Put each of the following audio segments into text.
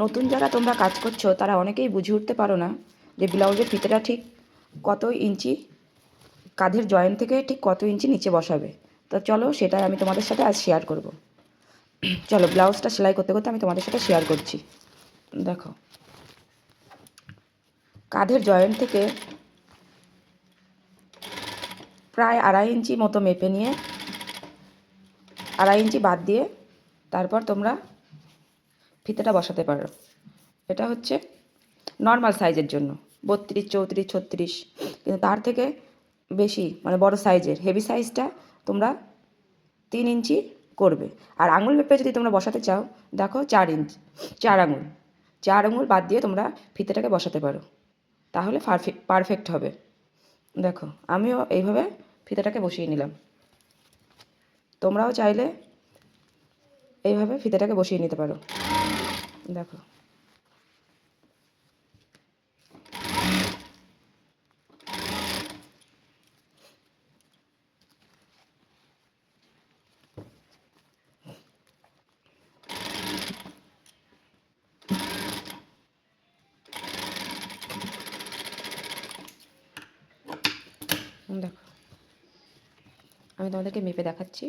নতুন যারা তোমরা কাজ করছো তারা অনেকেই বুঝে উঠতে পারো না যে ব্লাউজের ফিতেটা ঠিক কত ইঞ্চি, কাঁধের জয়েন্ট থেকে ঠিক কত ইঞ্চি নিচে বসাবে। তো চলো সেটাই আমি তোমাদের সাথে আজ শেয়ার করব। চলো ব্লাউজটা সেলাই করতে করতে আমি তোমাদের সাথে শেয়ার করছি। দেখো, কাঁধের জয়েন্ট থেকে প্রায় 2.5 ইঞ্চি মতো মেপে নিয়ে 2.5 ইঞ্চি বাদ দিয়ে তারপর তোমরা ফিতেটা বসাতে পারো। এটা হচ্ছে নর্মাল সাইজের জন্য 32, 34, 36, কিন্তু তার থেকে বেশি মানে বড় সাইজের হেভি সাইজটা তোমরা 3 ইঞ্চি করবে। আর আঙুল মেপে যদি তোমরা বসাতে চাও, দেখো 4 ইঞ্চি, 4 আঙুল, 4 আঙুল বাদ দিয়ে তোমরা ফিতেটাকে বসাতে পারো, তাহলে পারফেক্ট হবে। দেখো আমিও এইভাবে ফিতেটাকে বসিয়ে নিলাম, তোমরাও চাইলে এইভাবে ফিতেটাকে বসিয়ে নিতে পারো। দেখো দেখো আমি তোমাদেরকে মেপে দেখাচ্ছি।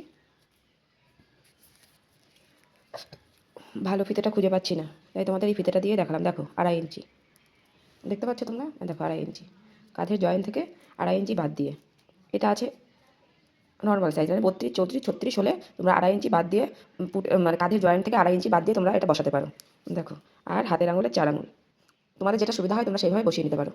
ভালো ফিতেটা খুঁজে পাচ্ছি না, তাই তোমাদের এই ফিতেটা দিয়ে দেখালাম। দেখো 2.5 ইঞ্চি, দেখতে পাচ্ছ তোমরা? দেখো 2.5 ইঞ্চি কাঁধের জয়েন্ট থেকে 2.5 ইঞ্চি বাদ দিয়ে, এটা আছে নর্মাল সাইজ, মানে 32, 34, 36 হলে তোমরা 2.5 ইঞ্চি বাদ দিয়ে মানে কাঁধের জয়েন্ট থেকে 2.5 ইঞ্চি বাদ দিয়ে তোমরা এটা বসাতে পারো। দেখো, আর হাতের আঙুলের 4 আঙুল, তোমাদের যেটা সুবিধা হয় তোমরা সেইভাবে বসিয়ে নিতে পারো।